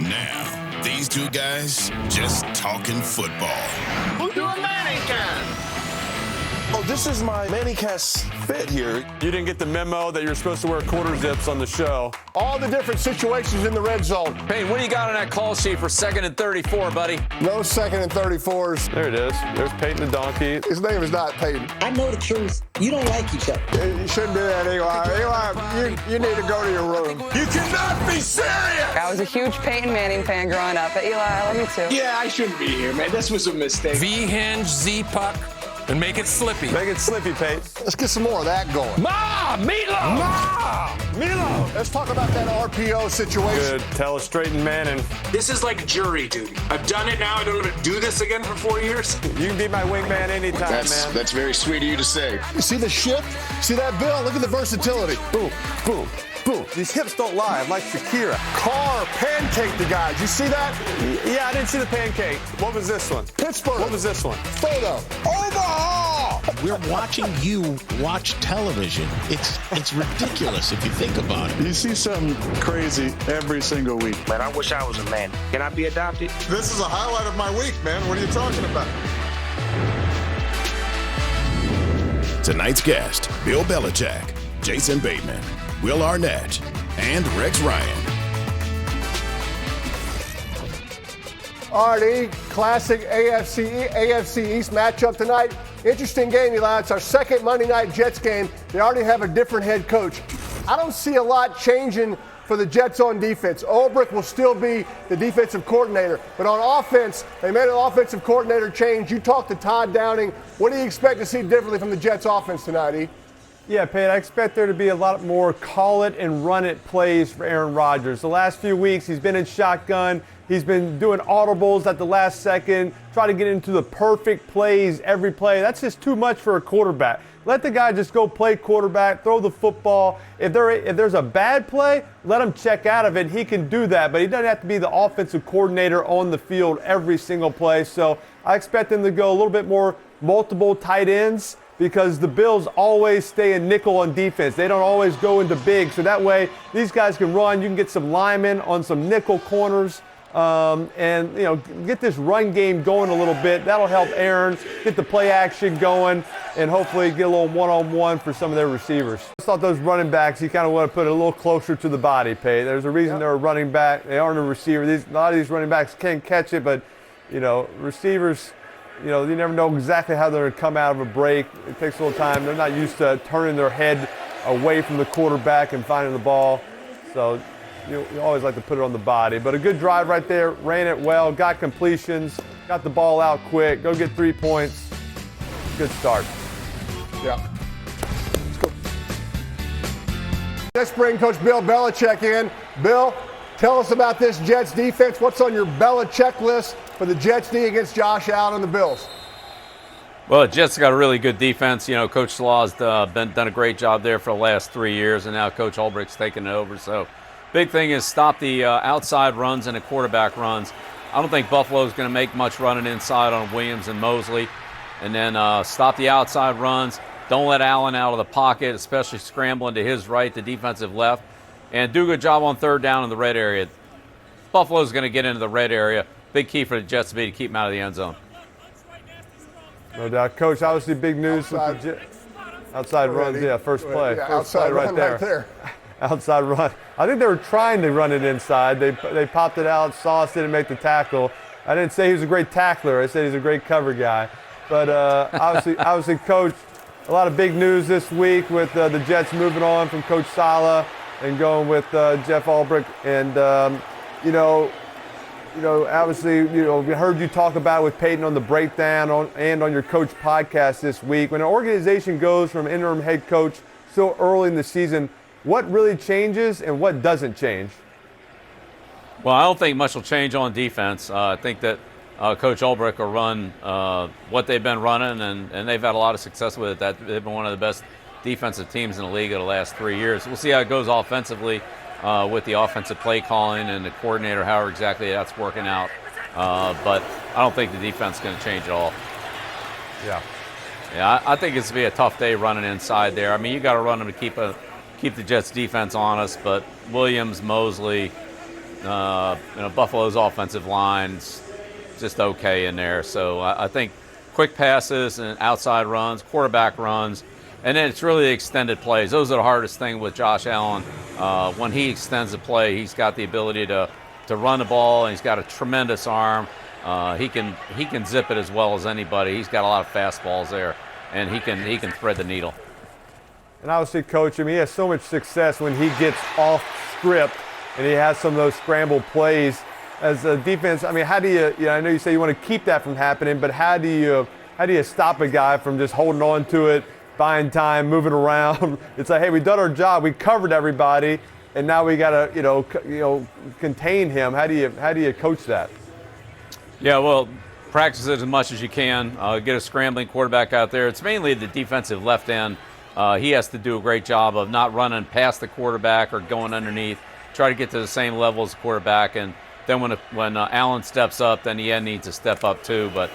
Now, these two guys just talking football. We'll do a Manning cast. Oh, this is my Manicast fit here. You didn't get the memo that you're supposed to wear quarter zips on the show. All the different situations in the red zone. Peyton, what do you got on that call sheet for 2nd and 34, buddy? No 2nd and 34s. There it is. There's Peyton the donkey. His name is not Peyton. I know the truth. You don't like each other. You shouldn't do that, Eli. Eli, you need to go to your room. You cannot be serious! I was a huge Peyton Manning fan growing up, but Eli, I love you too. Yeah, I shouldn't be here, man. This was a mistake. V-hinge, Z-puck, and make it slippy. Make it slippy, Peyton. Let's get some more of that going. Ma! Meatloaf! Ma! Milo! Let's talk about that RPO situation. Good. Tell us straight and Manning. This is like jury duty. I've done it now. I don't have to do this again for 4 years. You can be my wingman anytime, man. That's very sweet of you to say. You see the shift? See that, Bill? Look at the versatility. Boom, boom, boom. These hips don't lie. I'm like Shakira. Carr pancake the guys. You see that? Yeah, I didn't see the pancake. What was this one? Pittsburgh. What was this one? Photo. Omaha! We're watching you watch television. It's ridiculous if you think about it. You see something crazy every single week. Man, I wish I was a man. Can I be adopted? This is a highlight of my week, man. What are you talking about? Tonight's guest, Bill Belichick, Jason Bateman, Will Arnett, and Rex Ryan. All right, classic AFC East matchup tonight. Interesting game, Eli. It's our second Monday night Jets game. They already have a different head coach. I don't see a lot changing for the Jets on defense. Ulbrich will still be the defensive coordinator. But on offense, they made an offensive coordinator change. You talked to Todd Downing. What do you expect to see differently from the Jets offense tonight, E? Yeah, Peyton, I expect there to be a lot more call it and run it plays for Aaron Rodgers. The last few weeks, he's been in shotgun. He's been doing audibles at the last second, try to get into the perfect plays every play. That's just too much for a quarterback. Let the guy just go play quarterback, throw the football. If there's a bad play, let him check out of it. He can do that, but he doesn't have to be the offensive coordinator on the field every single play. So I expect him to go a little bit more multiple tight ends, because the Bills always stay in nickel on defense. They don't always go into big. So that way, these guys can run. You can get some linemen on some nickel corners. And, get this run game going a little bit. That'll help Aaron get the play action going and hopefully get a little one-on-one for some of their receivers. I thought those running backs, you kind of want to put it a little closer to the body, Pay. There's a reason they're a running back. They aren't a receiver. A lot of these running backs can catch it, but, receivers, you never know exactly how they're going to come out of a break. It takes a little time. They're not used to turning their head away from the quarterback and finding the ball. So you always like to put it on the body. But a good drive right there, ran it well, got completions, got the ball out quick, go get 3 points. Good start. Yeah. Let's go. Let's bring Coach Bill Belichick in. Bill, tell us about this Jets defense. What's on your Belichick list for the Jets D against Josh Allen and the Bills? Well, the Jets got a really good defense. Coach Slaw's done a great job there for the last 3 years, and now Coach Ulbricht's taking it over. So big thing is stop the outside runs and the quarterback runs. I don't think Buffalo's going to make much running inside on Williams and Mosley. And then stop the outside runs. Don't let Allen out of the pocket, especially scrambling to his right, the defensive left. And do a good job on third down in the red area. Buffalo's going to get into the red area. Big key for the Jets to be to keep them out of the end zone. No doubt. Coach, obviously big news outside, with the Jets. Outside runs, yeah, first play. Yeah, first outside play run right there. Outside run. I think they were trying to run it inside. They popped it out. Sauce didn't make the tackle. I didn't say he was a great tackler. I said he's a great cover guy. But obviously, Coach, a lot of big news this week with the Jets moving on from Coach Saleh and going with Jeff Ulbrich. And, obviously, we heard you talk about it with Peyton on the breakdown and on your coach podcast this week. When an organization goes from interim head coach so early in the season, what really changes and what doesn't change? Well, I don't think much will change on defense. I think that Coach Ulbrich will run what they've been running, and they've had a lot of success with it. They've been one of the best defensive teams in the league in the last 3 years. We'll see how it goes offensively with the offensive play calling and the coordinator, how exactly that's working out. But I don't think the defense is going to change at all. Yeah, I think it's going to be a tough day running inside there. I mean, you got to run them to keep the Jets defense honest, but Williams, Mosley, Buffalo's offensive line's just okay in there. So I think quick passes and outside runs, quarterback runs, and then it's really the extended plays. Those are the hardest thing with Josh Allen. When he extends the play, he's got the ability to run the ball, and he's got a tremendous arm. He can zip it as well as anybody. He's got a lot of fastballs there, and he can thread the needle. And obviously, Coach, I mean, he has so much success when he gets off script and he has some of those scramble plays. As a defense, I mean, how do you, I know you say you want to keep that from happening, but how do you stop a guy from just holding on to it, buying time, moving around? It's like, hey, we've done our job, we covered everybody, and now we got to, contain him. How do you coach that? Yeah, well, practice it as much as you can. Get a scrambling quarterback out there. It's mainly the defensive left end. He has to do a great job of not running past the quarterback or going underneath. Try to get to the same level as the quarterback, and then when Allen steps up, then the end needs to step up too. But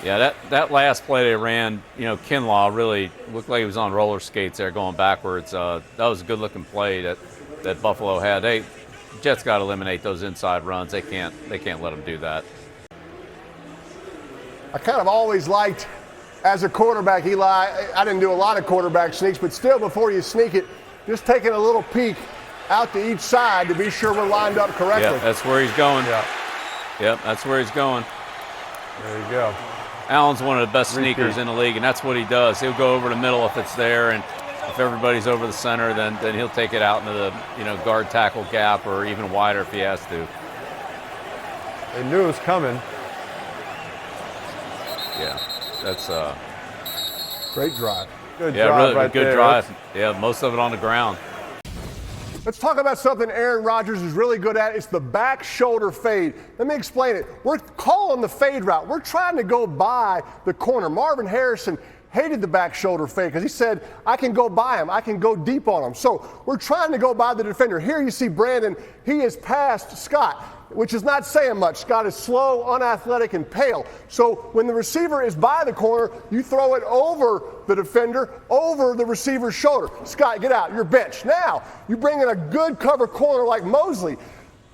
that last play they ran, Kinlaw really looked like he was on roller skates there going backwards. That was a good-looking play that Buffalo had. Jets got to eliminate those inside runs. They can't let them do that. I kind of always liked, as a quarterback, Eli, I didn't do a lot of quarterback sneaks, but still, before you sneak it, just taking a little peek out to each side to be sure we're lined up correctly. Yeah, that's where he's going. Yep, that's where he's going. There you go. Allen's one of the best sneakers in the league, and that's what he does. He'll go over the middle if it's there, and if everybody's over the center, then he'll take it out into the guard tackle gap or even wider if he has to. They knew it was coming. Yeah, that's great drive. Good drive, really right good there. drive. Yeah, most of it on the ground. Let's talk about something Aaron Rodgers is really good at. It's the back shoulder fade. Let me explain it. We're calling the fade route. We're trying to go by the corner. Marvin Harrison hated the back shoulder fade because he said, I can go by him. I can go deep on him. So we're trying to go by the defender. Here you see Brandon. He is past Scott, which is not saying much. Scott is slow, unathletic, and pale. So when the receiver is by the corner, you throw it over the defender, over the receiver's shoulder. Scott, get out. You're benched. Now, you bring in a good cover corner like Mosley.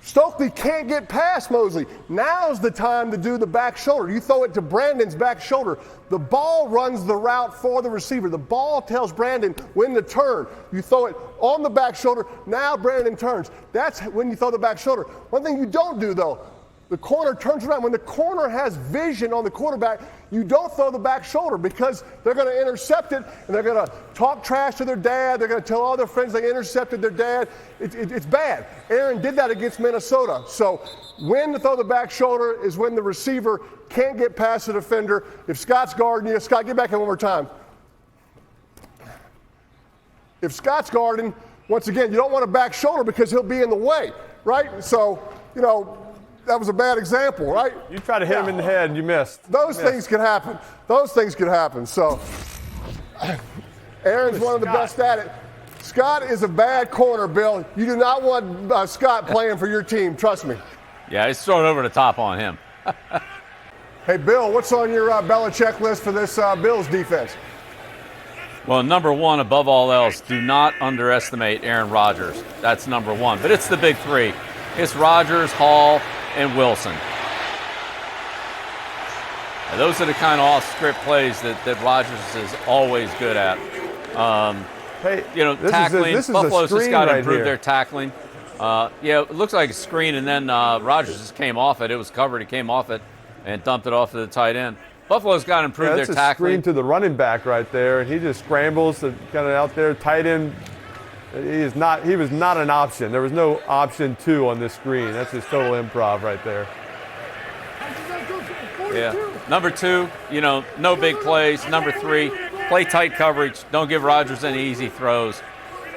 Stokely can't get past Mosley. Now's the time to do the back shoulder. You throw it to Brandon's back shoulder. The ball runs the route for the receiver. The ball tells Brandon when to turn. You throw it on the back shoulder. Now Brandon turns. That's when you throw the back shoulder. One thing you don't do, though, the corner turns around. When the corner has vision on the quarterback, you don't throw the back shoulder because they're going to intercept it and they're going to talk trash to their dad. They're going to tell all their friends they intercepted their dad. It's bad. Aaron did that against Minnesota. So when to throw the back shoulder is when the receiver can't get past the defender. If Scott's guarding you, Scott, get back in one more time. If Scott's guarding, once again, you don't want a back shoulder because he'll be in the way, right? So, that was a bad example, right? You tried to hit him in the head and you missed. Those things could happen. Those things could happen. So Aaron's one of the best at it. Scott is a bad corner, Bill. You do not want Scott playing for your team. Trust me. Yeah, he's thrown over the top on him. Hey, Bill, what's on your Belichick list for this Bills defense? Well, number one, above all else, do not underestimate Aaron Rodgers. That's number one. But it's the big three. It's Rodgers, Hall, and Wilson. And those are the kind of off-script plays that Rodgers is always good at. Tackling. Buffalo's just got to improve their tackling. It looks like a screen, and then Rodgers just came off it. It was covered. He came off it and dumped it off to the tight end. Buffalo's got to improve their tackling. That's a screen to the running back right there, and he just scrambles kind of out there. Tight end. He was not an option. There was no option 2 on this screen. That's just total improv right there. Yeah. Number 2, no big plays. Number 3, play tight coverage. Don't give Rodgers any easy throws.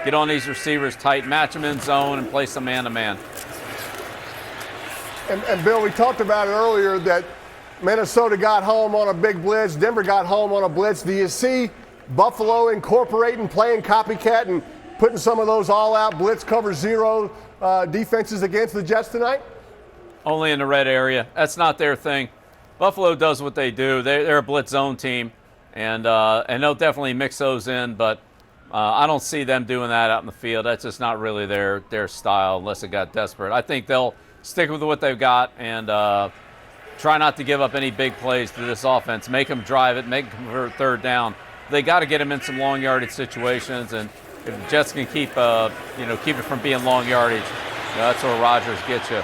Get on these receivers tight, match them in zone, and play some man-to-man. And Bill, we talked about it earlier that Minnesota got home on a big blitz. Denver got home on a blitz. Do you see Buffalo incorporating, playing copycat, and putting some of those all-out blitz cover zero defenses against the Jets tonight? Only in the red area. That's not their thing. Buffalo does what they do. They're a blitz zone team, and they'll definitely mix those in. But I don't see them doing that out in the field. That's just not really their style unless it got desperate. I think they'll stick with what they've got and try not to give up any big plays to this offense. Make them drive it, make them convert third down. They got to get them in some long yardage situations, and if the Jets can keep it from being long yardage, that's where Rodgers gets you.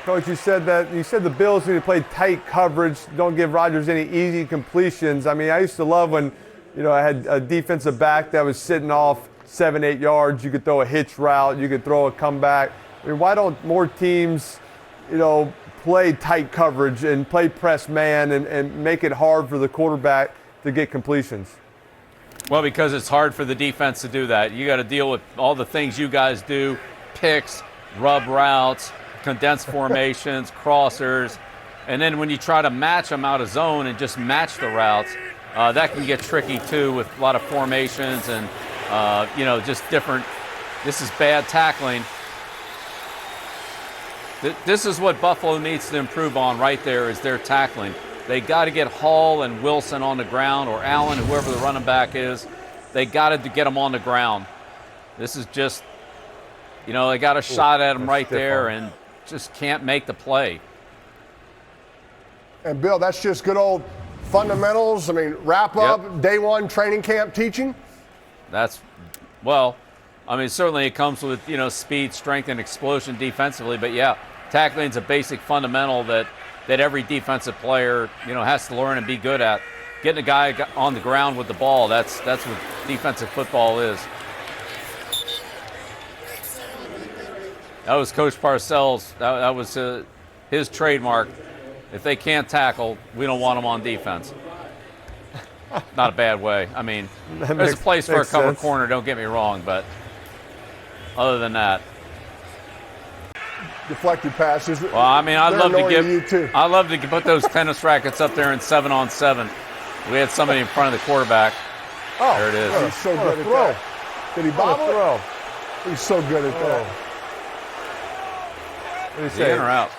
Coach, you said the Bills need to play tight coverage, don't give Rodgers any easy completions. I mean, I used to love when, I had a defensive back that was sitting off 7-8 yards. You could throw a hitch route, you could throw a comeback. I mean, why don't more teams, play tight coverage and play press man and make it hard for the quarterback to get completions? Well, because it's hard for the defense to do that. You got to deal with all the things you guys do, picks, rub routes, condensed formations, crossers, and then when you try to match them out of zone and just match the routes, that can get tricky too with a lot of formations and, just different. This is bad tackling. This is what Buffalo needs to improve on right there is their tackling. They got to get Hall and Wilson on the ground, or Allen, whoever the running back is. They got to get them on the ground. This is just, they got a shot at them right there and just can't make the play. And, Bill, that's just good old fundamentals. I mean, wrap up, day one training camp teaching? Certainly it comes with, speed, strength, and explosion defensively. But, yeah, tackling's a basic fundamental that every defensive player, has to learn and be good at. Getting a guy on the ground with the ball, that's what defensive football is. That was Coach Parcells. That was his trademark. If they can't tackle, we don't want them on defense. Not a bad way. I mean, there's a place for a cover corner, don't get me wrong, but other than that. Deflected passes. Well, I mean, I'd love to put those tennis rackets up there in 7-on-7. We had somebody in front of the quarterback. Oh, there it is. He's so good at that. Did he bobble it? He's so good at that. What do you say? In or out?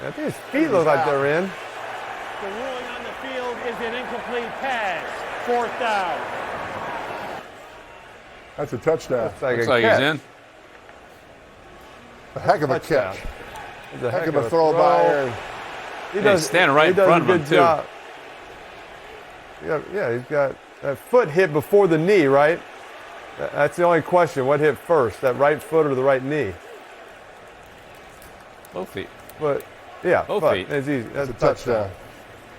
I think his feet look like they're in. The ruling on the field is an incomplete pass. 4th down. That's a touchdown. Looks like he's in. A heck of a catch. A heck of a throw by Aaron. He's standing right in front of him, too. Yeah, he's got that foot hit before the knee, right? That's the only question. What hit first, that right foot or the right knee? Both feet. But, yeah. Both feet. It's easy. That's a touchdown.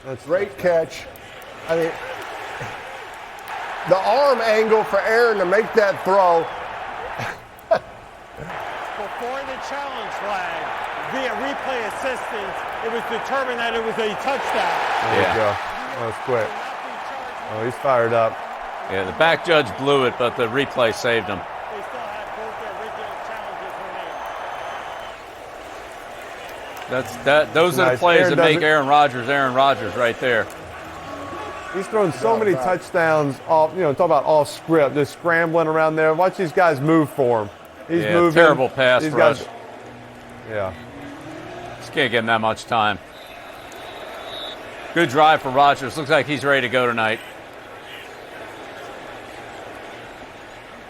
That's great catch. I mean, the arm angle for Aaron to make that throw. Before the challenge flag, via replay assistance, it was determined that it was a touchdown. There you go. That was quick. Oh, he's fired up. Yeah, the back judge blew it, but the replay saved him. They still have both their original challenges remaining. Those are the plays that make Aaron Rodgers right there. He's thrown so many touchdowns off, talk about off script, just scrambling around there. Watch these guys move for him. He's moving. Terrible pass rush. Yeah. Just can't give him that much time. Good drive for Rodgers. Looks like he's ready to go tonight.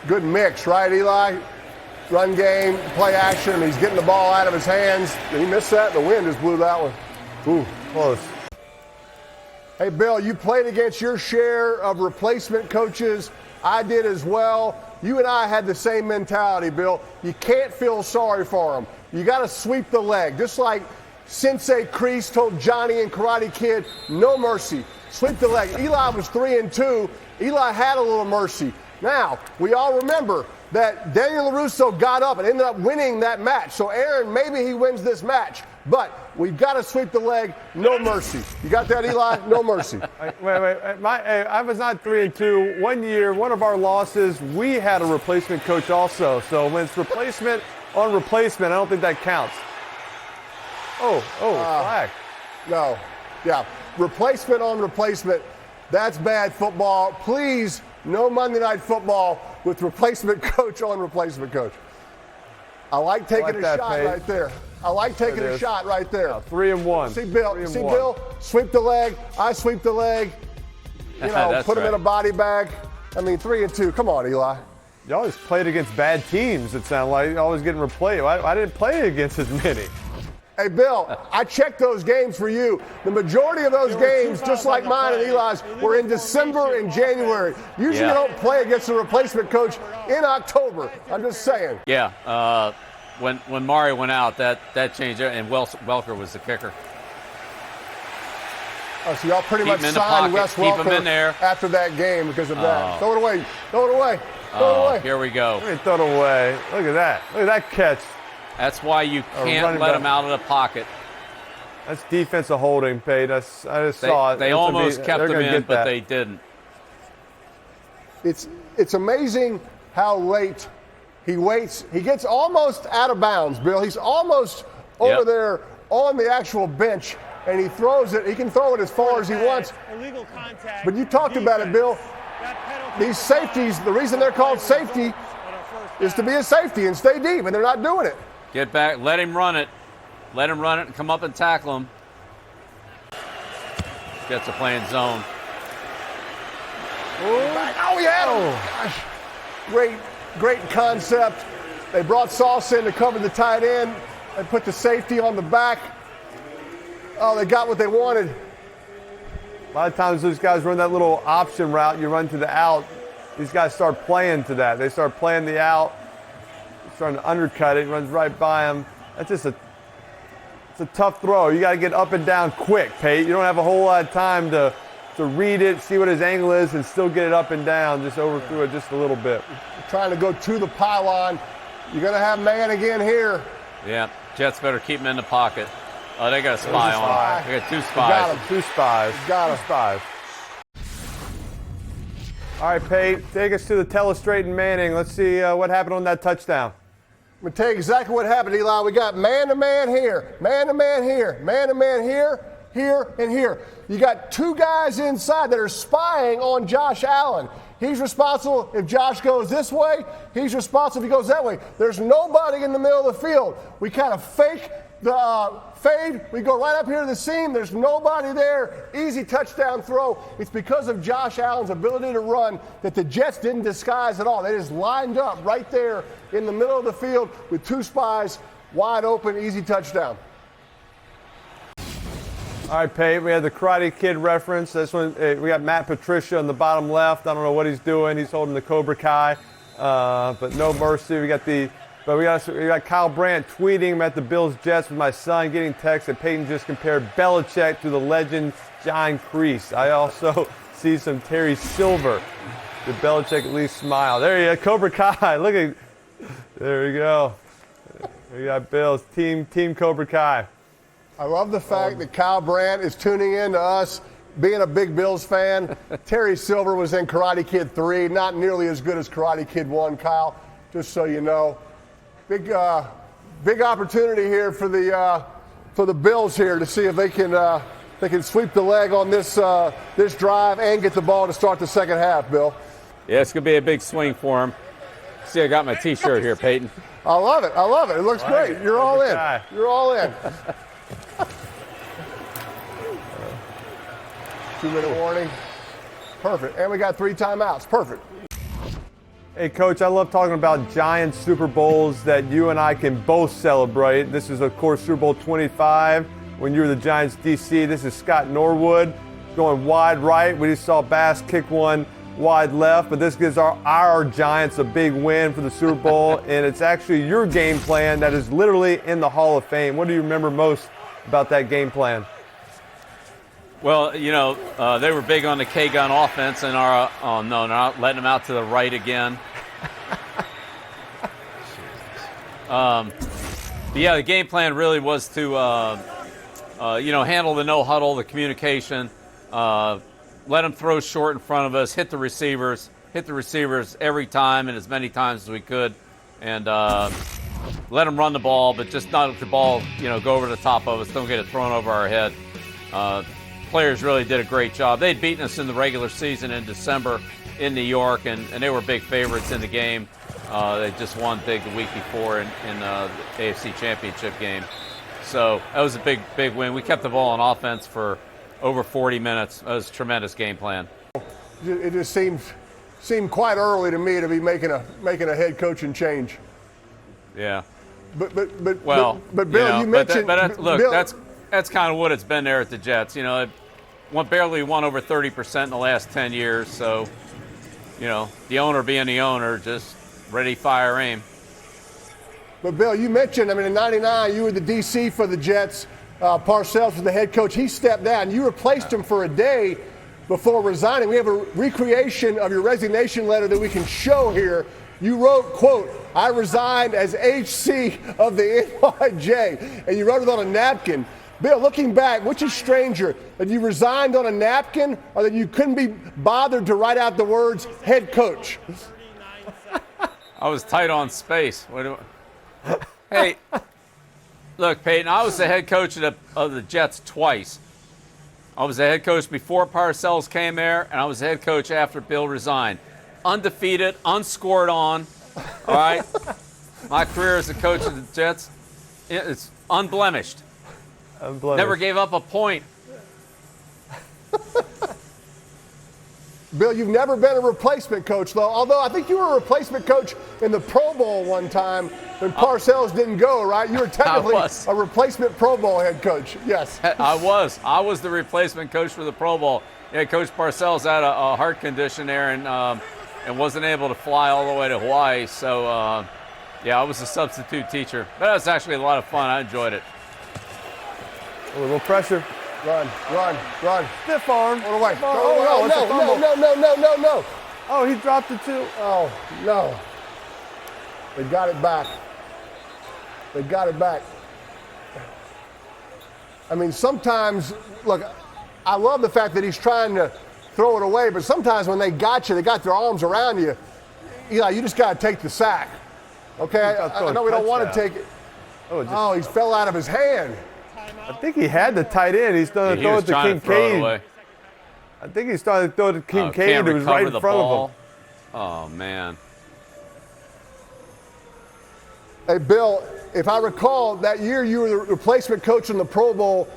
Good mix, right, Eli? Run game, play action. He's getting the ball out of his hands. Did he miss that? The wind just blew that one. Ooh, close. Hey, Bill, you played against your share of replacement coaches. I did as well. You and I had the same mentality, Bill. You can't feel sorry for them. You got to sweep the leg. Just like Sensei Kreese told Johnny and Karate Kid, no mercy. Sweep the leg. Eli was 3-2. Eli had a little mercy. Now, we all remember that Daniel LaRusso got up and ended up winning that match. So, Aaron, maybe he wins this match. But we've got to sweep the leg. No mercy. You got that, Eli? No mercy. Wait. I was not 3-2. 1 year, one of our losses, we had a replacement coach also. So when it's replacement on replacement, I don't think that counts. Flag. No. Yeah. Replacement on replacement. That's bad football. Please, no Monday Night Football with replacement coach on replacement coach. I like taking a shot right there. I like taking a shot right there. 3-1. See, Bill, sweep the leg. I sweep the leg. put him in a body bag. I mean, 3-2. Come on, Eli. You always played against bad teams, it sounded like. You're always getting replayed. I didn't play against as many. Hey, Bill, I checked those games for you. The majority of those games, just like mine and Eli's, were in December and January. Usually you don't play against a replacement coach in October. I'm just saying. Yeah. When Mario went out, that changed it, and Welker was the kicker. Oh, so y'all pretty much signed Wes Welker after that game because of that. Throw it away. Throw it away. Throw it away. Here we go. Let me throw it away. Look at that. Look at that catch. That's why you can't let him out of the pocket. That's defensive holding, Peyton. I just saw it. They almost kept him in, but they didn't. It's amazing how late he waits. He gets almost out of bounds, Bill. He's almost over there on the actual bench, and he throws it. He can throw it as far as he wants. Illegal contact. But you talked about it, Bill. These safeties, the reason they're called safety is to be a safety and stay deep, and they're not doing it. Get back. Let him run it. Let him run it and come up and tackle him. Jets are playing zone. Oh, he had him. Gosh. Great concept. They brought Sauce in to cover the tight end and put the safety on the back. Oh, they got what they wanted. A lot of times those guys run that little option route. You run to the out. These guys start playing to that. They start playing the out. Starting to undercut it, runs right by him. That's just it's a tough throw. You got to get up and down quick, Pate. You don't have a whole lot of time to read it, see what his angle is, and still get it up and down. Just overthrew it just a little bit. Trying to go to the pylon. You're going to have man again here. Yeah, Jets better keep him in the pocket. Oh, they got a spy on him. They got two spies. Got him. Two spies. Got him. Two spies. All right, Pate, take us to the telestrate and Manning. Let's see what happened on that touchdown. I'm going to tell you exactly what happened, Eli. We got man-to-man here, man-to-man here, man-to-man here, here, and here. You got two guys inside that are spying on Josh Allen. He's responsible if Josh goes this way. He's responsible if he goes that way. There's nobody in the middle of the field. We kind of fake the fade. We go right up here to the seam. There's nobody there. Easy touchdown throw. It's because of Josh Allen's ability to run that the Jets didn't disguise at all. They just lined up right there in the middle of the field with two spies, wide open, easy touchdown. All right, Pate, we had the Karate Kid reference. This one, we got Matt Patricia on the bottom left. I don't know what he's doing. He's holding the Cobra Kai, but no mercy. We got Kyle Brandt tweeting him at the Bills Jets with my son, getting text that Peyton just compared Belichick to the legend John Kreese. I also see some Terry Silver. Did Belichick at least smile? There you go, Cobra Kai. Look at, there we go. We got Bills team Cobra Kai. I love the fact that Kyle Brandt is tuning in to us, being a big Bills fan. Terry Silver was in Karate Kid 3, not nearly as good as Karate Kid 1, Kyle, just so you know. Big opportunity here for the Bills here to see if they can sweep the leg on this drive and get the ball to start the second half, Bill. Yeah, it's going to be a big swing for him. See, I got my T-shirt here, Peyton. I love it. I love it. It looks great. You're all in. You're all in. 2-minute warning. Perfect. And we got 3 timeouts. Perfect. Hey, Coach, I love talking about giant Super Bowls that you and I can both celebrate. This is, of course, Super Bowl 25 when you were the Giants DC. This is Scott Norwood going wide right. We just saw Bass kick one wide left, but this gives our Giants a big win for the Super Bowl, and it's actually your game plan that is literally in the Hall of Fame. What do you remember most about that game plan? Well, you know, they were big on the K-gun offense, and not letting them out to the right again. Yeah, the game plan really was to, handle the no huddle, the communication, let them throw short in front of us, hit the receivers every time and as many times as we could, and let them run the ball, but just not let the ball, go over the top of us, don't get it thrown over our head. Players really did a great job. They'd beaten us in the regular season in December in New York, and they were big favorites in the game. They just won big the week before in the AFC Championship game. So that was a big win. We kept the ball on offense for over 40 minutes. That was a tremendous game plan. It just seemed quite early to me to be making a head coaching change. Yeah. But Well, Bill, you mentioned. Look, Bill, that's kind of what it's been there at the Jets. You know, it barely won over 30% in the last 10 years. So, you know, the owner being the owner, just ready, fire, aim. But Bill, you mentioned, I mean, in '99, you were the DC for the Jets. Parcells was the head coach. He stepped down. You replaced him for a day before resigning. We have a recreation of your resignation letter that we can show here. You wrote, quote, "I resigned as HC of the NYJ," and you wrote it on a napkin. Bill, looking back, which is stranger, that you resigned on a napkin or that you couldn't be bothered to write out the words head coach? I was tight on space. Hey, look, Peyton, I was the head coach of the Jets twice. I was the head coach before Parcells came there, and I was the head coach after Bill resigned. Undefeated, unscored on, all right? My career as a coach of the Jets, it's unblemished. Never gave up a point. Bill, you've never been a replacement coach, though, although I think you were a replacement coach in the Pro Bowl one time when Parcells didn't go, right? You were technically a replacement Pro Bowl head coach, yes. I was the replacement coach for the Pro Bowl. Yeah, Coach Parcells had a heart condition there and wasn't able to fly all the way to Hawaii. So, yeah, I was a substitute teacher. But it was actually a lot of fun. I enjoyed it. A little pressure. Run. Stiff arm. All the way. No. Oh, he dropped it too. Oh, no. They got it back. I mean, sometimes, look, I love the fact that he's trying to throw it away, but sometimes when they got their arms around you, Eli, you just got to take the sack. Okay? I know we don't want to take it. Oh, he fell out of his hand. I think he had the tight end. He's starting to throw it to Kincaid. I think he started to throw it to Kincaid. It was right in front of him. Oh, man. Hey, Bill, if I recall, that year you were the replacement coach in the Pro Bowl.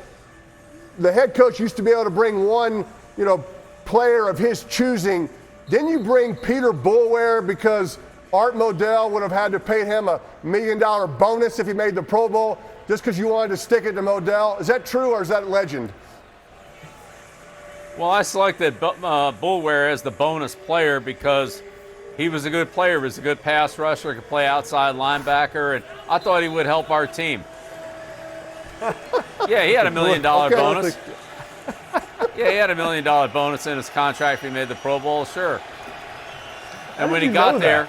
The head coach used to be able to bring one, player of his choosing. Didn't you bring Peter Boulware because Art Modell would have had to pay him $1 million bonus if he made the Pro Bowl just because you wanted to stick it to Modell? Is that true or is that legend? Well, I selected Boulware as the bonus player because he was a good player. He was a good pass rusher, could play outside linebacker, and I thought he would help our team. Yeah, he had $1 million bonus. Yeah, he had $1 million bonus in his contract if he made the Pro Bowl, sure. And when he got there,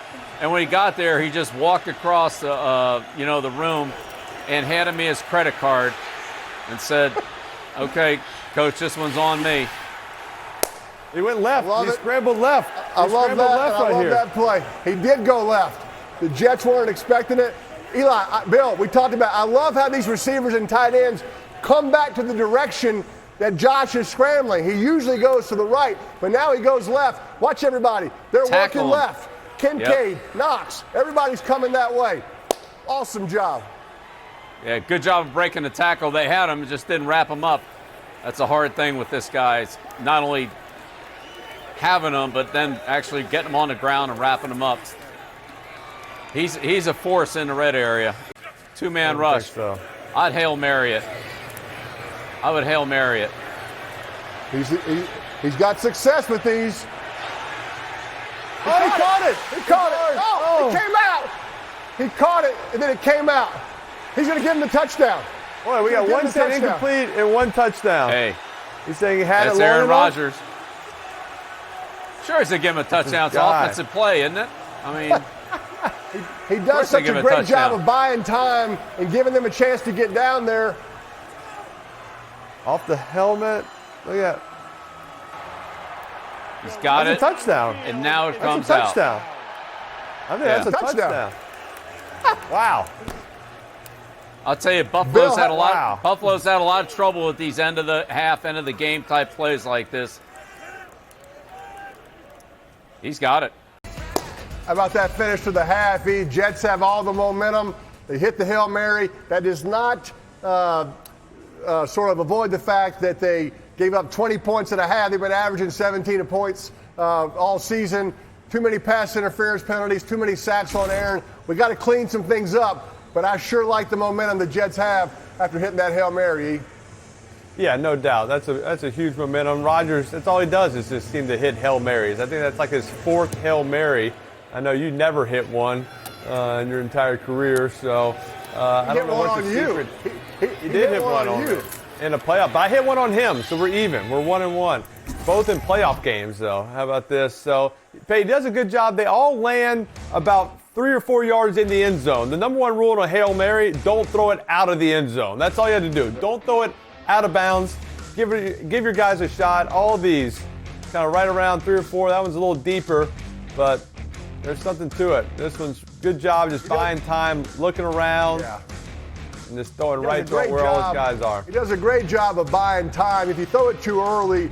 he just walked across the room and handed me his credit card and said, "Okay, coach, this one's on me." He went left. He scrambled left. I love that play. He did go left. The Jets weren't expecting it. Eli, Bill, we talked about, I love how these receivers and tight ends come back to the direction that Josh is scrambling. He usually goes to the right, but now he goes left. Watch everybody. They're working left. Kincaid, Knox, everybody's coming that way. Awesome job. Yeah, good job of breaking the tackle. They had him, just didn't wrap him up. That's a hard thing with this guy. It's not only having him, but then actually getting him on the ground and wrapping him up. He's a force in the red area. Two-man rush. So. I'd Hail Mary it. I would Hail Mary it. He's got success with these. He caught it. Oh, it came out. He caught it, and then it came out. He's going to give him the touchdown. Boy, we got one set incomplete and one touchdown. Hey. He's saying he had it long Aaron enough. Rodgers. Sure, he's going to give him a touchdown. It's offensive play, isn't it? I mean, he does such a great job of buying time and giving them a chance to get down there. Off the helmet. Look at that. He's got it. That's a touchdown. And now it comes out. That's a touchdown. I think that's a touchdown. Wow. I'll tell you, Buffalo's had a lot of trouble with these end of the game type plays like this. He's got it. How about that finish to the half? The Jets have all the momentum. They hit the Hail Mary. That does not sort of avoid the fact that they gave up 20 points at a half. They've been averaging 17 points all season. Too many pass interference penalties, too many sacks on Aaron. We got to clean some things up, but I sure like the momentum the Jets have after hitting that Hail Mary. Yeah, no doubt. That's a huge momentum. Rodgers, that's all he does is just seem to hit Hail Marys. I think that's like his 4th Hail Mary. I know you never hit one in your entire career, so I don't know what the secret. He did hit one on you in a playoff, but I hit one on him, so we're even. We're 1-1. Both in playoff games, though. How about this? So Peyton does a good job. They all land about 3 or 4 yards in the end zone. The number one rule in a Hail Mary, don't throw it out of the end zone. That's all you have to do. Don't throw it out of bounds. Give your guys a shot. All of these kind of right around 3 or 4. That one's a little deeper, but there's something to it. This one's good job just buying time, looking around, and just throwing right to where all his guys are. He does a great job of buying time. If you throw it too early,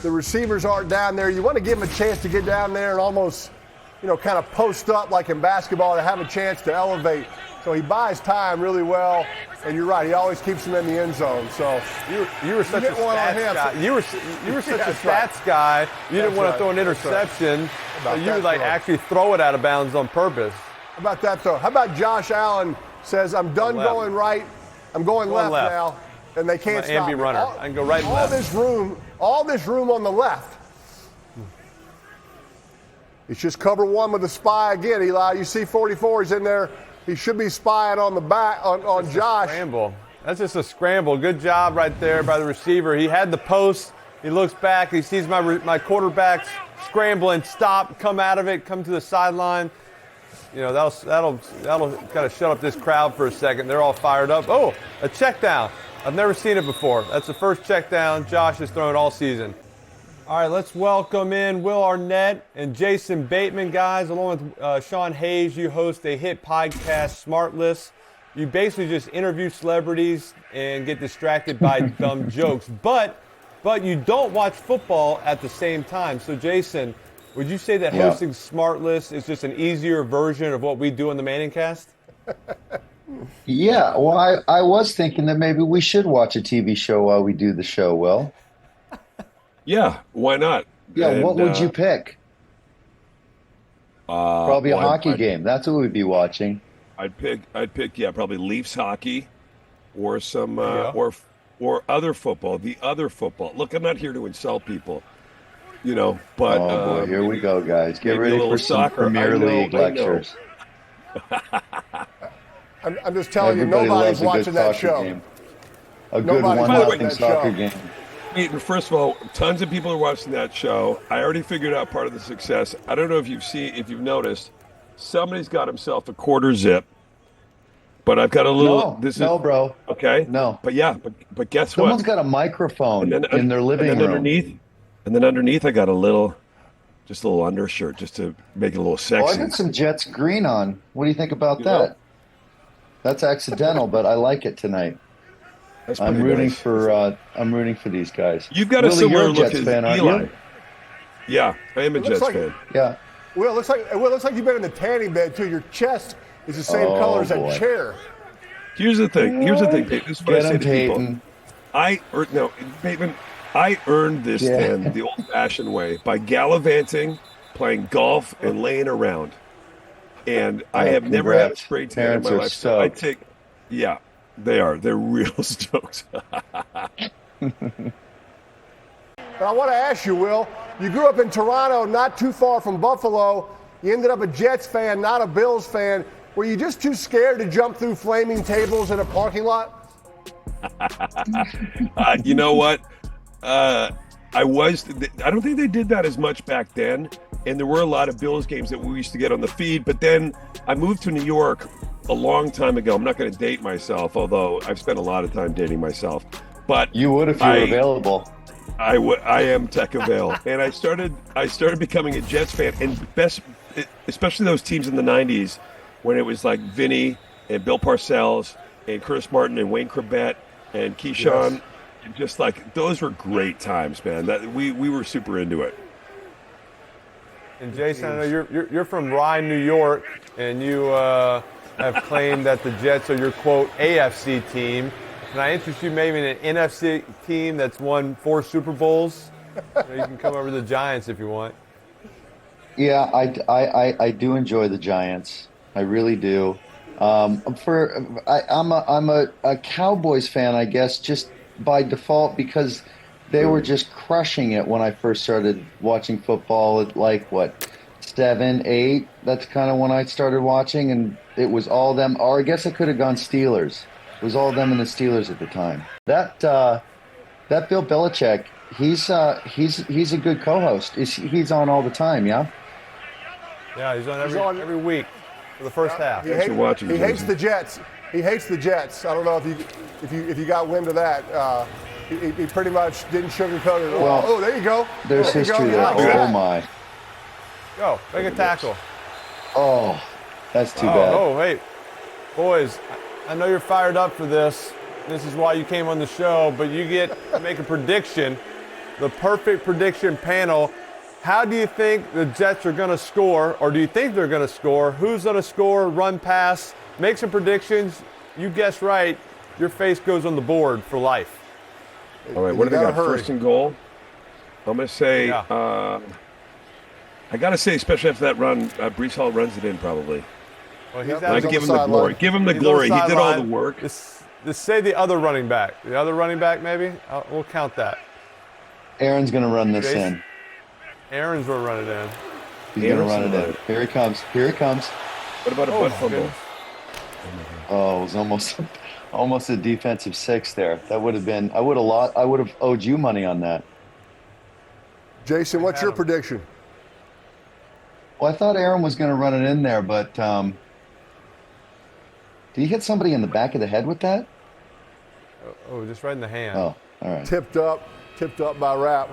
the receivers aren't down there. You want to give them a chance to get down there and almost, kind of post up like in basketball to have a chance to elevate. So he buys time really well, and you're right. He always keeps them in the end zone. So you were such a stats guy. You were such a stats guy. You didn't want to throw an interception. So you would actually throw it out of bounds on purpose. How about that throw? How about Josh Allen says, "I'm done going right. I'm going left now," and they can't stop me. Runner. I can go right and left. All this room on the left. It's just cover one with the spy again, Eli. You see 44 is in there. He should be spying on the back on Josh. Scramble. That's just a scramble. Good job right there by the receiver. He had the post. He looks back. He sees my quarterbacks scrambling, stop, come out of it, come to the sideline. That'll kind of shut up this crowd for a second. They're all fired up. Oh, a check down. I've never seen it before. That's the first check down Josh has thrown all season. All right, let's welcome in Will Arnett and Jason Bateman, guys. Along with Sean Hayes, you host a hit podcast, Smart List. You basically just interview celebrities and get distracted by dumb jokes. But you don't watch football at the same time. So, Jason, would you say that hosting Smart List is just an easier version of what we do on the Manning Cast? Yeah, well, I was thinking that maybe we should watch a TV show while we do the show, Will. Yeah, why not? Yeah, and what would you pick? Probably a hockey game. That's what we'd be watching. I'd pick, probably Leafs hockey, or some, or other football. The other football. Look, I'm not here to insult people, but oh boy, here we go, guys. Get ready for some soccer. Premier League lectures. I'm just telling you, nobody's watching that show. Game. A good 1-0 soccer game. First of all, tons of people are watching that show. I already figured out part of the success. I don't know if you've noticed, somebody's got himself a quarter zip. But I've got a little. No, bro. Okay. No. But but guess what? Someone's got a microphone in their living room. And then underneath, I got a little undershirt just to make it a little sexy. Oh, I got some Jets green on. What do you think about that? That's accidental, but I like it tonight. I'm rooting for these guys. You've got a similar look as fan, Eli. Yeah, I am a Jets fan. Yeah. Well, it looks like you've been in the tanning bed too. Your chest is the same color as that chair. Here's the thing, Peyton. This is what I say to Peyton. people. Peyton, I earned this tan the old-fashioned way by gallivanting, playing golf, and laying around. And I have never had a spray tan in my life. So I take, they are. They're real stokes. But I want to ask you, Will, you grew up in Toronto, not too far from Buffalo. You ended up a Jets fan, not a Bills fan. Were you just too scared to jump through flaming tables in a parking lot? You know what? I don't think they did that as much back then. And there were a lot of Bills games that we used to get on the feed. But then I moved to New York a long time ago. I'm not going to date myself, although I've spent a lot of time dating myself. But you would if you were available. I am tech avail, and I started becoming a Jets fan, and especially those teams in the '90s when it was like Vinny and Bill Parcells and Curtis Martin and Wayne Corbett and Keyshawn. And just like those were great times, man. That we were super into it. And Jason, I know you're from Rye, New York, and you have claimed that the Jets are your quote AFC team. Can I interest you maybe in an NFC team that's won 4 Super Bowls? You can come over to the Giants if you want. Yeah, I do enjoy the Giants. I really do. I'm a Cowboys fan, I guess, just by default because they were just crushing it when I first started watching football at like what 7, 8. That's kind of when I started watching, and it was all them. Or I guess I could have gone Steelers. It was all them and the Steelers at the time. That Bill Belichick, he's a good co-host. He's on all the time, yeah. Yeah, he's on every week for the first half. He hates the Jets. He hates the Jets. I don't know if you got wind of that. He pretty much didn't sugarcoat it at all. Oh, there you go. There's history there. Oh my. Go, make a tackle. Oh, that's too bad. Oh, wait. Boys, I know you're fired up for this. This is why you came on the show, but you get to make a prediction, the perfect prediction panel. How do you think the Jets are going to score, or do you think they're going to score? Who's going to score, run, pass? Make some predictions. You guess right, your face goes on the board for life. All right, what do they got? First and goal? I'm going to say, I got to say, especially after that run, Breece Hall runs it in probably. Well, he's give him the glory. Give him the glory. He did all the work. Just say the other running back. The other running back, maybe? We'll count that. Aaron's going to run this in. Aaron's going to run it in. He's going to run it in. Here he comes. Here he comes. What about a butt fumble? Oh, it was almost a defensive 6 there. That would have been. I would have owed you money on that. Jason, what's your prediction? Well, I thought Aaron was going to run it in there, but did he hit somebody in the back of the head with that? Oh, just right in the hand. Oh, all right. Tipped up by Rapp.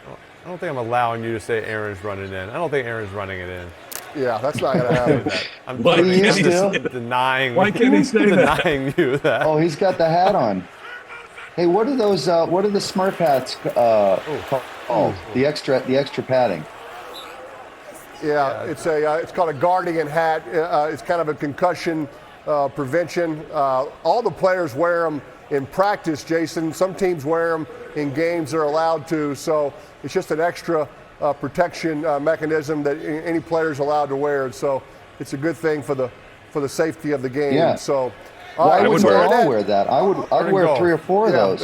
I don't think I'm allowing you to say Aaron's running in. I don't think Aaron's running it in. Yeah, that's not going to happen. I'm just denying. Why can't he say that? Denying you that. Oh, he's got the hat on. Hey, what are those? What are the Smurf hats called? The extra padding. Yeah, it's called a Guardian hat. It's kind of a concussion prevention. All the players wear them in practice, Jason. Some teams wear them in games they're allowed to. So it's just an extra protection mechanism that any player is allowed to wear. So it's a good thing for the safety of the game. Yeah. So I would all wear that. I'd wear 3 or 4 of those.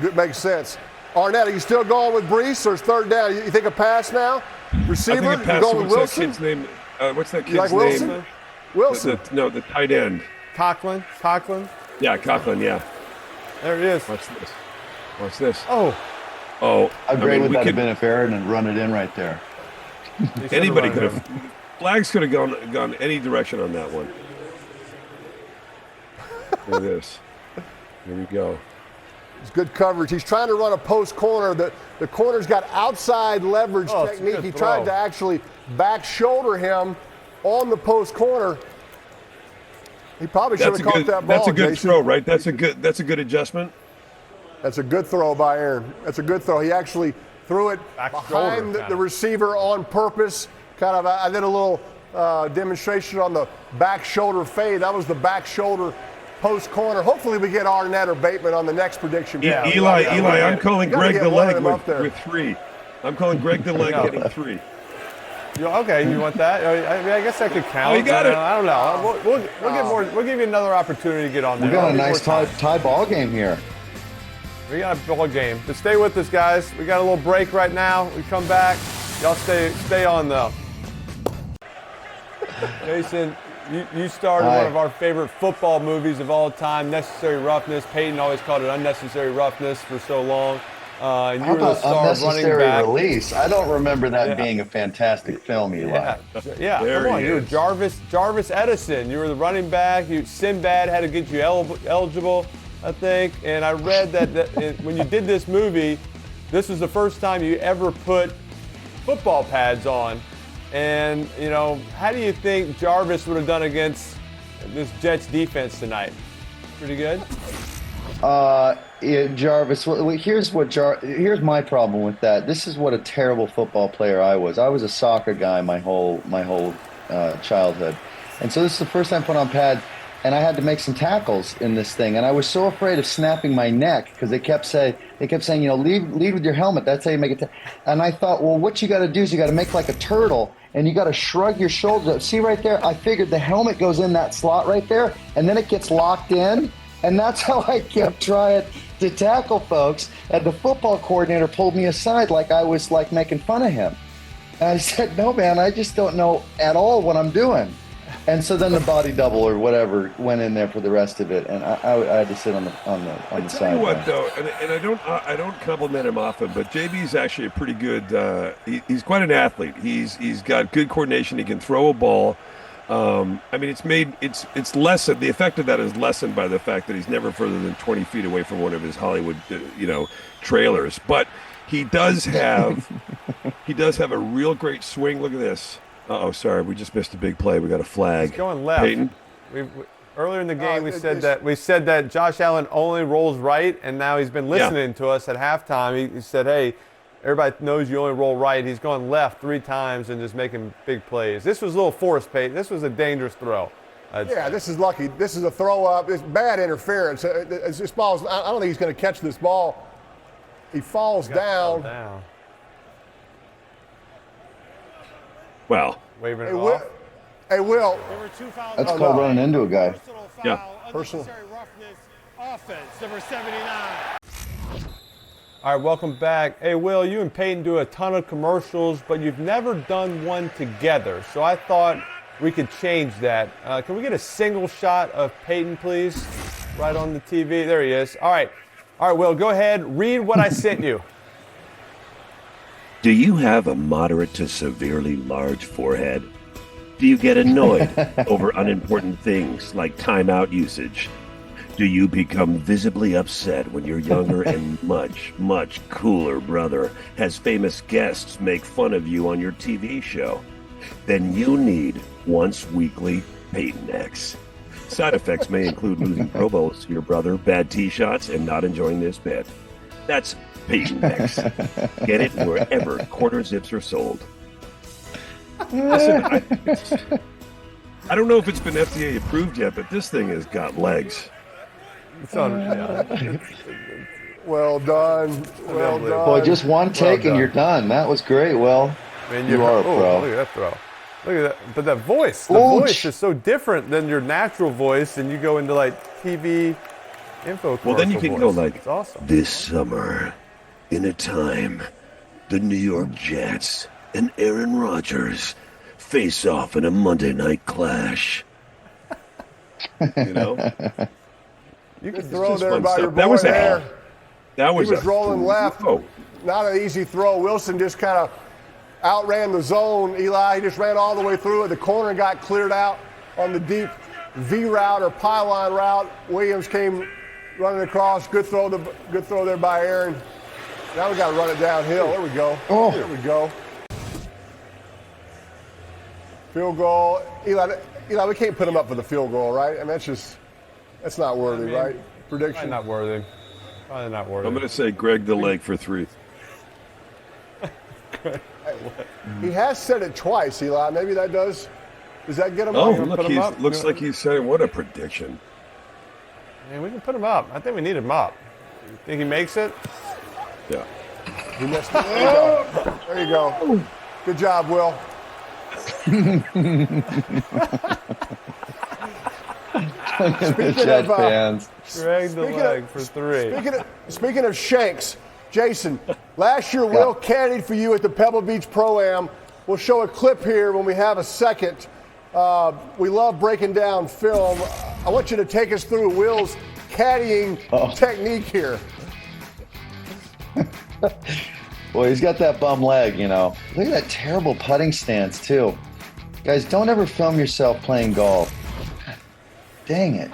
It makes sense. Arnett, are you still going with Breece or is third down? You think a pass now? Receiver? I think a pass. You going with What's Wilson? that kid's name? What's that kid's You like Wilson? name? Wilson. The tight end. Conklin. Yeah, Conklin. Yeah. There he is. Watch this. Oh. How great would that have been if Aaron had run it in right there? Anybody could have. Flags could have gone any direction on that one. Look at this. Here we go. It's good coverage. He's trying to run a post corner. The corner's got outside leverage technique. He tried to actually back shoulder him on the post corner. He probably should have caught that ball. That's a good Jason. throw, right? That's a good adjustment. That's a good throw by Aaron. That's a good throw. He actually threw it behind the receiver on purpose. I did a little demonstration on the back shoulder fade. That was the back shoulder post corner. Hopefully we get Arnett or Bateman on the next prediction. Eli, I'm calling Greg the leg with 3. I'm calling Greg the leg getting 3. Okay, you want that? I guess that could count. Oh, you got it. I don't know. We'll get more. We'll give you another opportunity to get on there. We got a nice tie ball game here. We got a ball game. But stay with us, guys. We got a little break right now. We come back. Y'all stay on though. Jason, you started one of our favorite football movies of all time, Necessary Roughness. Peyton always called it Unnecessary Roughness for so long. And you were the star running back. Release. I don't remember that being a fantastic film, Eli. Yeah. Come on, you were Jarvis Edison. You were the running back. Sinbad had to get you eligible, I think. And I read that when you did this movie, this was the first time you ever put football pads on. And, how do you think Jarvis would have done against this Jets defense tonight? Pretty good? Jarvis, here's my problem with that. This is what a terrible football player I was. I was a soccer guy my whole childhood. And so this is the first time I put on pads. and I had to make some tackles in this thing, and I was so afraid of snapping my neck because they kept saying, lead with your helmet. That's how you make it. And I thought, well, what you got to do is you got to make like a turtle, and you got to shrug your shoulders. See right there? I figured the helmet goes in that slot right there, and then it gets locked in, and that's how I kept trying to tackle folks. And the football coordinator pulled me aside like I was like making fun of him. And I said, no, man, I just don't know at all what I'm doing. And so then the body double or whatever went in there for the rest of it, and I had to sit on the side. Tell you what, though, and I don't compliment him often, but JB's actually a pretty good. He's quite an athlete. He's got good coordination. He can throw a ball. I mean, it's lessened. The effect of that is lessened by the fact that he's never further than 20 feet away from one of his Hollywood, trailers. But he does have a real great swing. Look at this. Uh-oh, sorry, we just missed a big play. We got a flag. He's going left. Peyton? Earlier in the game, we said that Josh Allen only rolls right, and now he's been listening to us at halftime. He said, hey, everybody knows you only roll right. He's going left 3 times and just making big plays. This was a little forced, Peyton. This was a dangerous throw. This is lucky. This is a throw up. It's bad interference. This ball, I don't think he's going to catch this ball. He falls down. Well, waving it off. Hey, Will. That's called running into a guy. Yeah. Personal. Roughness, offense, number 79. All right, welcome back. Hey, Will, you and Peyton do a ton of commercials, but you've never done one together. So I thought we could change that. Can we get a single shot of Peyton, please? Right on the TV. There he is. All right, Will, go ahead. Read what I sent you. Do you have a moderate to severely large forehead? Do you get annoyed over unimportant things like timeout usage? Do you become visibly upset when your younger and much, much cooler brother has famous guests make fun of you on your TV show? Then you need once weekly Peyton X. Side effects may include losing Pro Bowls to your brother, bad tee shots, and not enjoying this bit. That's Peyton X. Get it wherever quarter zips are sold. Listen, I don't know if it's been FDA approved yet, but this thing has got legs. It's on. Well done. Well done. Boy, just one take and you're done. That was great, Will. Man, you are a pro. Look at that throw. Look at that. But that voice, the voice is so different than your natural voice, and you go into like TV info commercial. Well, then you can go like, it's awesome. This summer, in a time, the New York Jets and Aaron Rodgers face off in a Monday night clash. You know? You can throw there by your boy that was there. That was he was rolling left. Not an easy throw. Wilson just kind of outran the zone. Eli, he just ran all the way through it. The corner got cleared out on the deep V route or pylon route. Williams came running across. Good throw there by Aaron. Now we got to run it downhill. There we go. There we go. Field goal. Eli, we can't put him up for the field goal, right? I mean, that's not worthy, right? Prediction? Probably not worthy. Probably not worthy. I'm going to say Greg the leg for 3. He has said it twice, Eli. Maybe that does that get him up? Oh, look, looks like he's saying, what a prediction. Man, we can put him up. I think we need him up. You think he makes it? Yeah. He missed it. There you go. Good job, Will. Speaking of fans. Greg the leg for 3. Speaking of Shanks, Jason, last year Will caddied for you at the Pebble Beach Pro-Am. We'll show a clip here when we have a second. We love breaking down film. I want you to take us through Will's caddying technique here. Boy, he's got that bum leg, you know. Look at that terrible putting stance, too. Guys, don't ever film yourself playing golf. Dang it.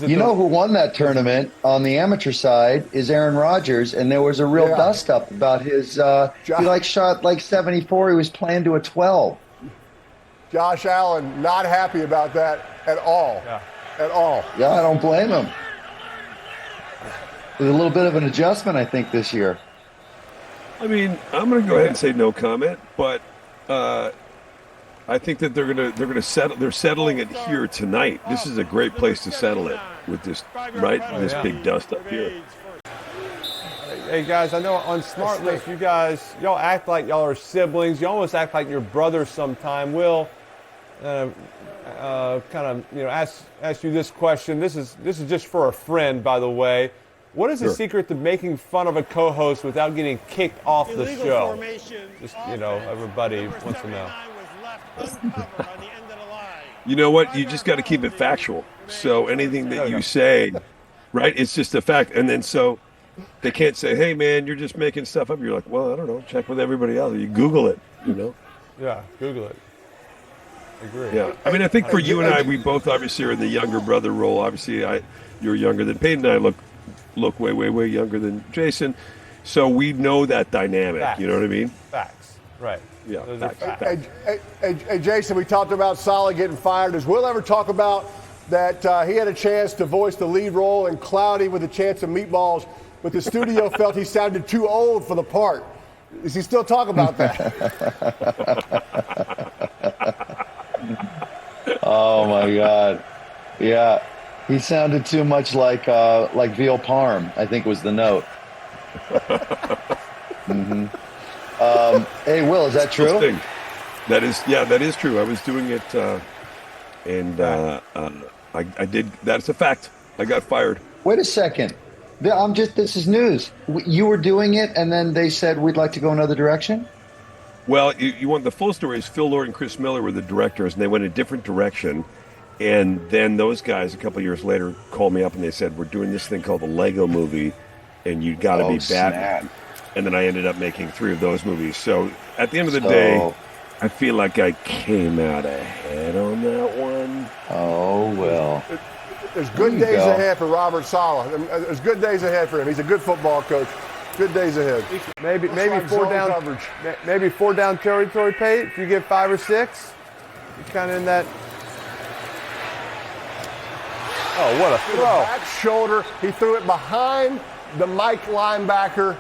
You know who won that tournament on the amateur side is Aaron Rodgers, and there was a real dust-up about his he shot like 74. He was playing to a 12. Josh Allen not happy about that at all. Yeah. At all. Yeah, I don't blame him. There's a little bit of an adjustment, I think, this year. I mean, I'm going to go ahead and say no comment, but I think that they're settling it here tonight. This is a great place to settle it with this this big dust up here. Hey guys, I know on Smart List y'all act like y'all are siblings. You almost act like you're brothers sometime. Will kind of ask you this question. This is just for a friend, by the way. What is the secret to making fun of a co-host without getting kicked off the show? Just everybody wants to know. You know what? You just got to keep it factual. So anything that you say, right? It's just a fact, and then so they can't say, "Hey, man, you're just making stuff up." You're like, "Well, I don't know. Check with everybody else. You Google it." Yeah, Google it. I agree. Yeah, I mean, I think for you and I, we both obviously are in the younger brother role. Obviously, you're younger than Peyton, and I look way younger than Jason, so we know that dynamic. Facts. You know what I mean? Facts. Right. Yeah. Those are facts. Hey, Jason, we talked about Saleh getting fired. Does Will ever talk about that he had a chance to voice the lead role in Cloudy with a Chance of Meatballs, but the studio felt he sounded too old for the part? Does he still talk about that? Oh my God. Yeah. He sounded too much like veal parm, I think was the note. Mm-hmm. Hey, Will, is that true? That is true. I was doing it, and I did. That's a fact. I got fired. Wait a second. This is news. You were doing it, and then they said, we'd like to go another direction? Well, you want the full story is Phil Lord and Chris Miller were the directors, and they went a different direction. And then those guys, a couple years later, called me up and they said, we're doing this thing called the Lego Movie, and you got to be Batman. And then I ended up making 3 of those movies. So at the end of the day, I feel like I came out ahead on that one. Oh, well. There's good days ahead for Robert Saleh. There's good days ahead for him. He's a good football coach. Good days ahead. Maybe 4 down coverage. Maybe 4 down territory, Pate. If you get 5 or 6, you're kind of in that. Oh, what a throw. Back shoulder. He threw it behind the Mike linebacker,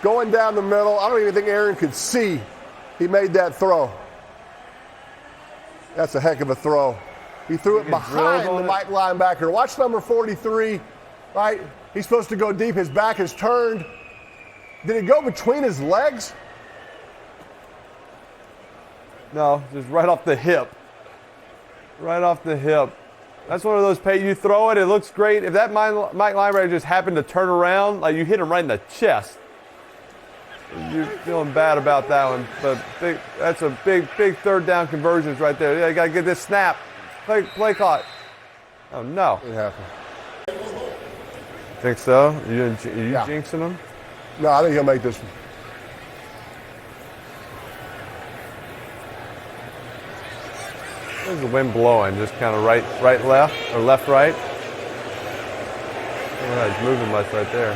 going down the middle. I don't even think Aaron could see he made that throw. That's a heck of a throw. He threw it behind the Mike linebacker. Watch number 43, right? He's supposed to go deep. His back is turned. Did it go between his legs? No, just right off the hip. Right off the hip. That's one of those, Peyton, you throw it, it looks great. If that Mike linebacker just happened to turn around, like you hit him right in the chest, you're feeling bad about that one. But that's a big 3rd down conversions right there. Yeah, you got to get this snap. Play clock. Oh, no. It happened. Think so? Are you jinxing him? No, I think he'll make this one. There's the wind blowing, just kind of right, left, or left, right. Oh, it's moving much right there.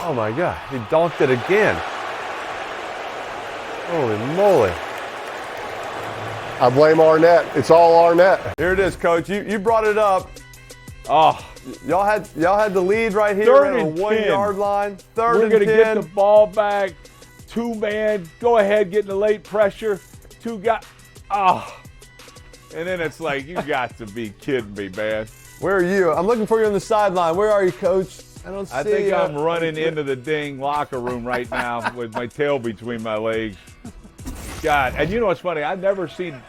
Oh my God, he dunked it again. Holy moly. I blame Arnett. It's all Arnett. Here it is, Coach. You brought it up. Oh, y'all had the lead right here 3rd at a and 1 10. yard line. 3rd We're and 10. going to get the ball back. 2-man. Go ahead, getting the late pressure. 2 guys. Oh. And then it's like, you got to be kidding me, man. Where are you? I'm looking for you on the sideline. Where are you, Coach? I don't see you. I think I'm running into the dang locker room right now with my tail between my legs. God, and you know what's funny? I've never seen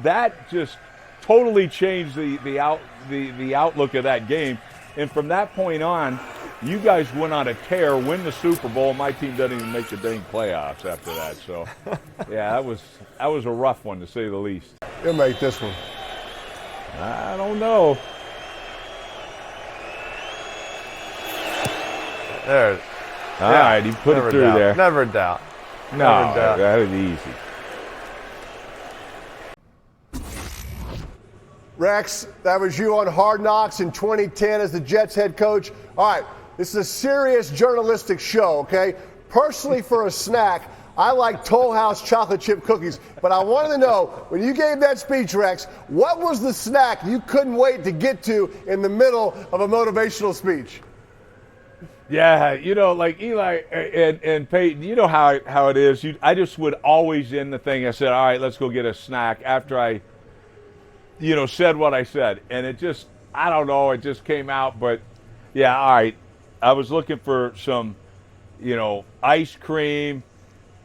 that just totally changed the outlook of that game. And from that point on, you guys went on a tear, win the Super Bowl. My team doesn't even make the dang playoffs after that. So, yeah, that was a rough one to say the least. He'll make this one. I don't know. There. All right, he put it through there. Never doubt. No, that was easy. Rex, that was you on Hard Knocks in 2010 as the Jets head coach. All right, this is a serious journalistic show, okay? Personally, for a snack, I like Toll House chocolate chip cookies. But I wanted to know, when you gave that speech, Rex, what was the snack you couldn't wait to get to in the middle of a motivational speech? Yeah, like Eli and Peyton, you know how it is. I just would always end the thing. I said, all right, let's go get a snack after I, said what I said. And it just, I don't know, it just came out. But, yeah, all right. I was looking for some, ice cream,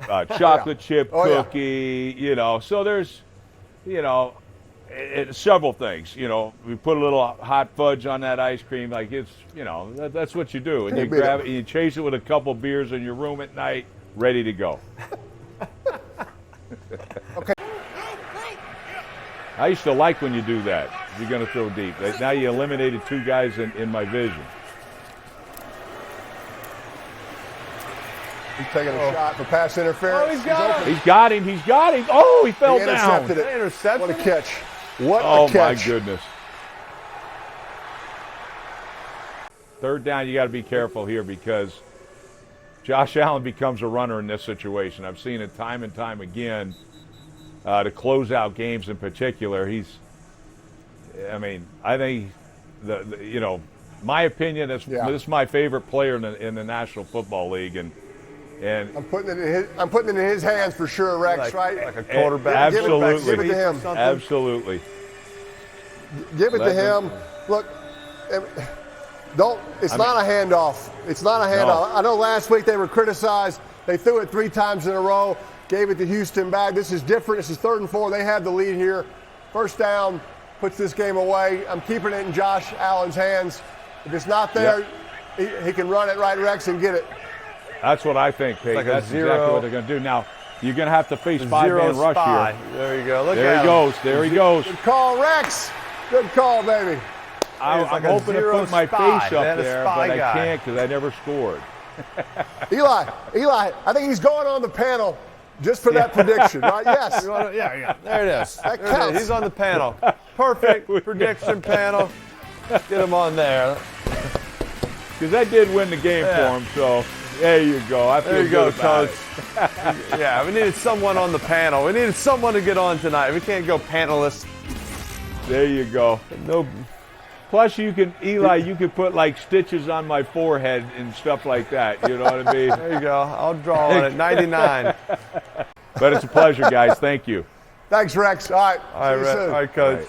chocolate chip cookie, So there's, several things. We put a little hot fudge on that ice cream. Like it's, that's what you do. And you grab it and you chase it with a couple beers in your room at night, ready to go. Okay. I used to like when you do that. You're going to throw deep. Now you eliminated 2 guys in my vision. He's taking a shot for pass interference. Oh, he's got him. He's got him. Oh, he fell down. Intercepted it. Intercepted. What a catch. What a catch. Oh, my goodness. Third down, you got to be careful here because Josh Allen becomes a runner in this situation. I've seen it time and time again to close out games in particular. I think, my opinion, this is my favorite player in the National Football League. And I'm putting it in his hands for sure, Rex, right? Like a quarterback. Absolutely. Give it to him. Absolutely. Give it to him. Look, it's not a handoff. It's not a handoff. No. I know last week they were criticized. They threw it 3 times in a row, gave it to Houston back. This is different. This is 3rd and 4. They have the lead here. First down puts this game away. I'm keeping it in Josh Allen's hands. If it's not there, he can run it right, Rex, and get it. That's what I think, Peyton. Like that's exactly what they're going to do. Now, you're going to have to face 5-man rush here. There you go. Look there he goes. There he goes. Good call, Rex. Good call, baby. I'm hoping to put my face up there, but I can't because I never scored. Eli, I think he's going on the panel just for that prediction, right? Yes. Yeah. There it is. That counts. He's on the panel. Perfect prediction panel. Get him on there. Because that did win the game for him, so there you go. I feel there you go, good about Coach. Yeah, we needed someone on the panel. We needed someone to get on tonight. We can't go panelists. There you go. No. Plus, Eli, you can put like stitches on my forehead and stuff like that. You know what I mean? There you go. I'll draw on it. 99. But it's a pleasure, guys. Thank you. Thanks, Rex. All right. All right, Coach.